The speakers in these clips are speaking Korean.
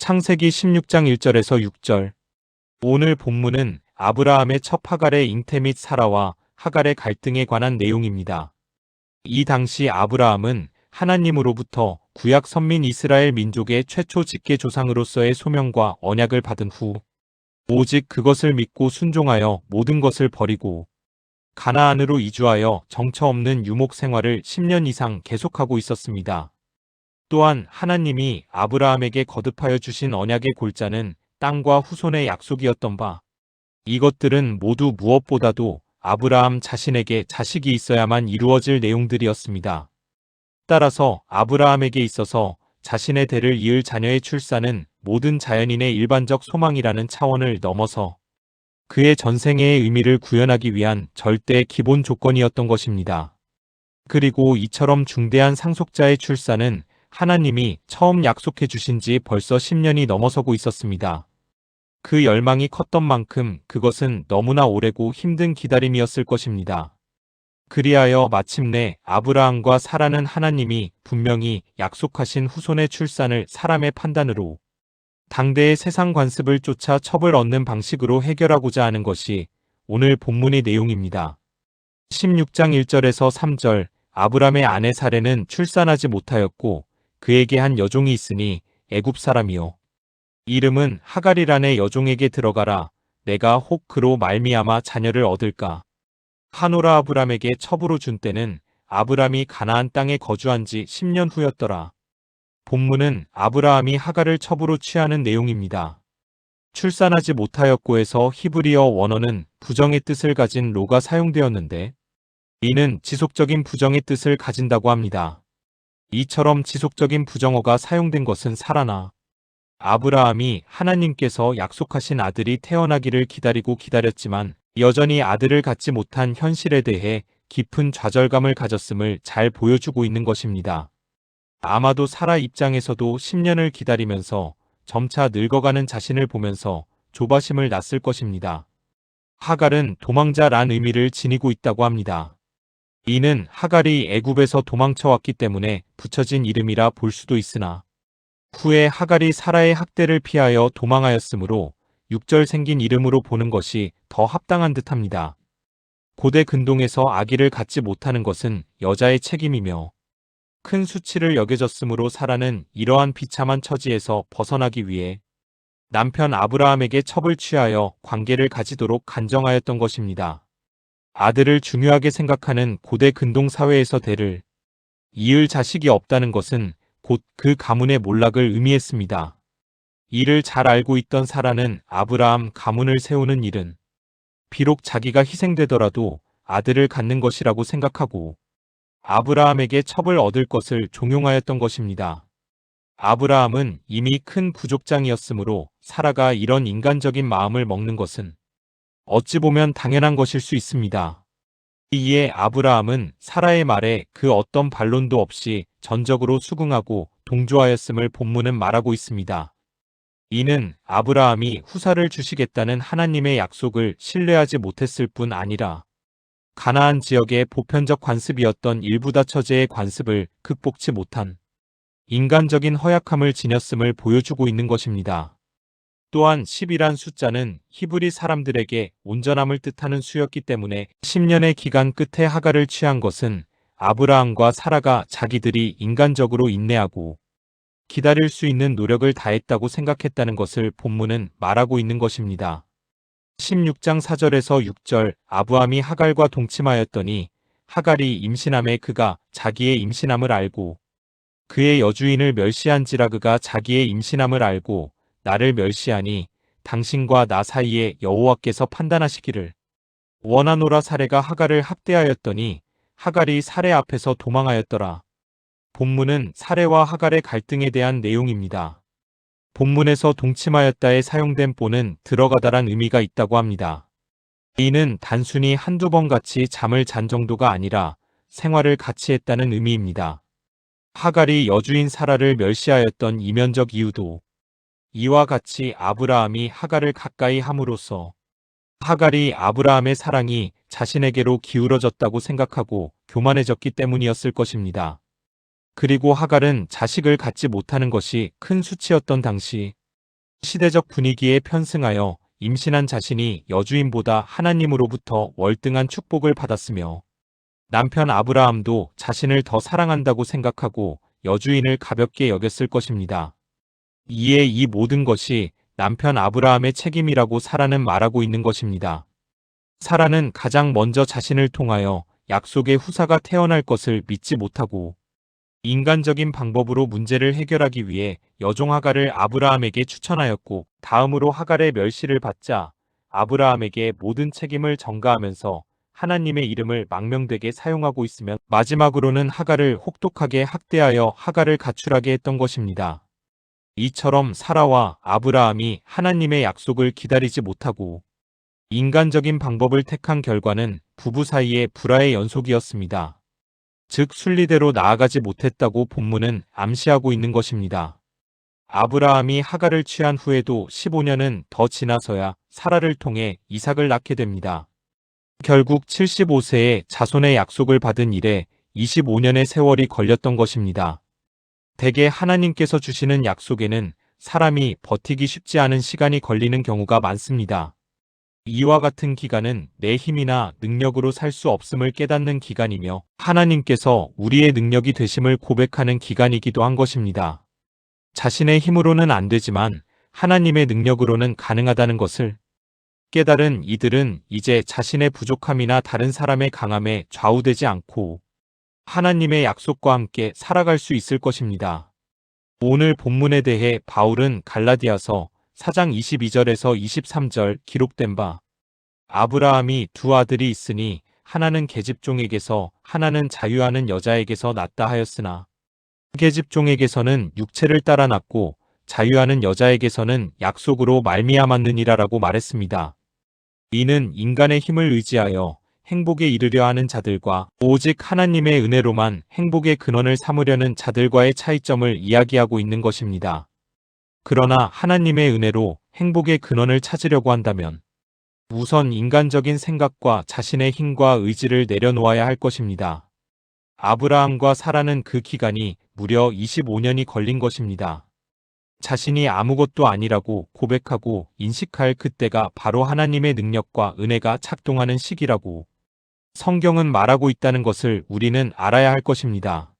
창세기 16장 1절에서 6절. 오늘 본문은 아브라함의 첩 하갈의 잉태 및 사라와 하갈의 갈등에 관한 내용입니다. 이 당시 아브라함은 하나님으로부터 구약 선민 이스라엘 민족의 최초 직계 조상으로서의 소명과 언약을 받은 후 오직 그것을 믿고 순종하여 모든 것을 버리고 가나안으로 이주하여 정처 없는 유목 생활을 10년 이상 계속하고 있었습니다. 또한 하나님이 아브라함에게 거듭하여 주신 언약의 골자는 땅과 후손의 약속이었던 바, 이것들은 모두 무엇보다도 아브라함 자신에게 자식이 있어야만 이루어질 내용들이었습니다. 따라서 아브라함에게 있어서 자신의 대를 이을 자녀의 출산은 모든 자연인의 일반적 소망이라는 차원을 넘어서 그의 전생애의 의미를 구현하기 위한 절대 기본 조건이었던 것입니다. 그리고 이처럼 중대한 상속자의 출산은 하나님이 처음 약속해 주신 지 벌써 10년이 넘어서고 있었습니다. 그 열망이 컸던 만큼 그것은 너무나 오래고 힘든 기다림이었을 것입니다. 그리하여 마침내 아브라함과 사라는 하나님이 분명히 약속하신 후손의 출산을 사람의 판단으로 당대의 세상 관습을 쫓아 첩을 얻는 방식으로 해결하고자 하는 것이 오늘 본문의 내용입니다. 16장 1절에서 3절. 아브라함의 아내 사레는 출산하지 못하였고 그에게 한 여종이 있으니 애굽 사람이요 이름은 하갈이라네. 여종에게 들어가라. 내가 혹 그로 말미암아 자녀를 얻을까 하노라. 아브라함에게 첩으로 준 때는 아브라함이 가나안 땅에 거주한 지 10년 후였더라. 본문은 아브라함이 하갈을 첩으로 취하는 내용입니다. 출산하지 못하였고에서 히브리어 원어는 부정의 뜻을 가진 로가 사용되었는데 이는 지속적인 부정의 뜻을 가진다고 합니다. 이처럼 지속적인 부정어가 사용된 것은 사라나 아브라함이 하나님께서 약속하신 아들이 태어나기를 기다렸지만 여전히 아들을 갖지 못한 현실에 대해 깊은 좌절감을 가졌음을 잘 보여주고 있는 것입니다. 아마도 사라 입장에서도 10년을 기다리면서 점차 늙어가는 자신을 보면서 조바심을 났을 것입니다. 하갈은 도망자란 의미를 지니고 있다고 합니다. 이는 하갈이 애굽에서 도망쳐왔기 때문에 붙여진 이름이라 볼 수도 있으나 후에 하갈이 사라의 학대를 피하여 도망하였으므로 6절 생긴 이름으로 보는 것이 더 합당한 듯합니다. 고대 근동에서 아기를 갖지 못하는 것은 여자의 책임이며 큰 수치를 여겨졌으므로 사라는 이러한 비참한 처지에서 벗어나기 위해 남편 아브라함에게 첩을 취하여 관계를 가지도록 간정하였던 것입니다. 아들을 중요하게 생각하는 고대 근동 사회에서 대를 이을 자식이 없다는 것은 곧 그 가문의 몰락을 의미했습니다. 이를 잘 알고 있던 사라는 아브라함 가문을 세우는 일은 비록 자기가 희생되더라도 아들을 갖는 것이라고 생각하고 아브라함에게 첩을 얻을 것을 종용하였던 것입니다. 아브라함은 이미 큰 부족장이었으므로 사라가 이런 인간적인 마음을 먹는 것은 어찌 보면 당연한 것일 수 있습니다. 이에 아브라함은 사라의 말에 그 어떤 반론도 없이 전적으로 수긍하고 동조하였음을 본문은 말하고 있습니다. 이는 아브라함이 후사를 주시겠다는 하나님의 약속을 신뢰하지 못했을 뿐 아니라 가나안 지역의 보편적 관습이었던 일부다 처제의 관습을 극복치 못한 인간적인 허약함을 지녔음을 보여주고 있는 것입니다. 또한 10이란 숫자는 히브리 사람들에게 온전함을 뜻하는 수였기 때문에 10년의 기간 끝에 하갈을 취한 것은 아브라함과 사라가 자기들이 인간적으로 인내하고 기다릴 수 있는 노력을 다했다고 생각했다는 것을 본문은 말하고 있는 것입니다. 16장 4절에서 6절. 아브람이 하갈과 동침하였더니 하갈이 임신함에 그가 자기의 임신함을 알고 그의 여주인을 멸시한지라. 그가 자기의 임신함을 알고 나를 멸시하니 당신과 나 사이에 여호와께서 판단하시기를 원하노라. 사레가 하갈을 학대하였더니 하갈이 사레 앞에서 도망하였더라. 본문은 사레와 하갈의 갈등에 대한 내용입니다. 본문에서 동침하였다에 사용된 보는 들어가다란 의미가 있다고 합니다. 이는 단순히 한두 번 같이 잠을 잔 정도가 아니라 생활을 같이 했다는 의미입니다. 하갈이 여주인 사라를 멸시하였던 이면적 이유도 이와 같이 아브라함이 하갈을 가까이 함으로써 하갈이 아브라함의 사랑이 자신에게로 기울어졌다고 생각하고 교만해졌기 때문이었을 것입니다. 그리고 하갈은 자식을 갖지 못하는 것이 큰 수치였던 당시 시대적 분위기에 편승하여 임신한 자신이 여주인보다 하나님으로부터 월등한 축복을 받았으며 남편 아브라함도 자신을 더 사랑한다고 생각하고 여주인을 가볍게 여겼을 것입니다. 이에 이 모든 것이 남편 아브라함의 책임이라고 사라는 말하고 있는 것입니다. 사라는 가장 먼저 자신을 통하여 약속의 후사가 태어날 것을 믿지 못하고 인간적인 방법으로 문제를 해결하기 위해 여종 하갈을 아브라함에게 추천하였고 다음으로 하갈의 멸시를 받자 아브라함에게 모든 책임을 전가하면서 하나님의 이름을 망명되게 사용하고 있으면 마지막으로는 하갈을 혹독하게 학대하여 하갈을 가출하게 했던 것입니다. 이처럼 사라와 아브라함이 하나님의 약속을 기다리지 못하고 인간적인 방법을 택한 결과는 부부 사이의 불화의 연속이었습니다. 즉 순리대로 나아가지 못했다고 본문은 암시하고 있는 것입니다. 아브라함이 하갈을 취한 후에도 15년은 더 지나서야 사라를 통해 이삭을 낳게 됩니다. 결국 75세에 자손의 약속을 받은 이래 25년의 세월이 걸렸던 것입니다. 대개 하나님께서 주시는 약속에는 사람이 버티기 쉽지 않은 시간이 걸리는 경우가 많습니다. 이와 같은 기간은 내 힘이나 능력으로 살 수 없음을 깨닫는 기간이며 하나님께서 우리의 능력이 되심을 고백하는 기간이기도 한 것입니다. 자신의 힘으로는 안 되지만 하나님의 능력으로는 가능하다는 것을 깨달은 이들은 이제 자신의 부족함이나 다른 사람의 강함에 좌우되지 않고 하나님의 약속과 함께 살아갈 수 있을 것입니다. 오늘 본문에 대해 바울은 갈라디아서 4장 22절에서 23절 기록된 바 아브라함이 두 아들이 있으니 하나는 계집종에게서 하나는 자유하는 여자에게서 낳다 하였으나 계집종에게서는 육체를 따라 낳고 자유하는 여자에게서는 약속으로 말미암았느니라라고 말했습니다. 이는 인간의 힘을 의지하여 행복에 이르려 하는 자들과 오직 하나님의 은혜로만 행복의 근원을 삼으려는 자들과의 차이점을 이야기하고 있는 것입니다. 그러나 하나님의 은혜로 행복의 근원을 찾으려고 한다면 우선 인간적인 생각과 자신의 힘과 의지를 내려놓아야 할 것입니다. 아브라함과 사라는 그 기간이 무려 25년이 걸린 것입니다. 자신이 아무것도 아니라고 고백하고 인식할 그때가 바로 하나님의 능력과 은혜가 작동하는 시기라고 성경은 말하고 있다는 것을 우리는 알아야 할 것입니다.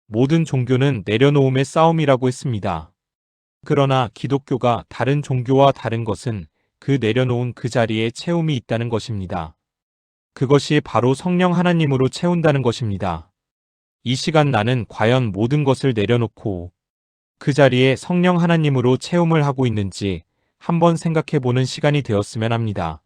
모든 종교는 내려놓음의 싸움이라고 했습니다. 그러나 기독교가 다른 종교와 다른 것은 그 내려놓은 그 자리에 채움이 있다는 것입니다. 그것이 바로 성령 하나님으로 채운다는 것입니다. 이 시간 나는 과연 모든 것을 내려놓고 그 자리에 성령 하나님으로 채움을 하고 있는지 한번 생각해 보는 시간이 되었으면 합니다.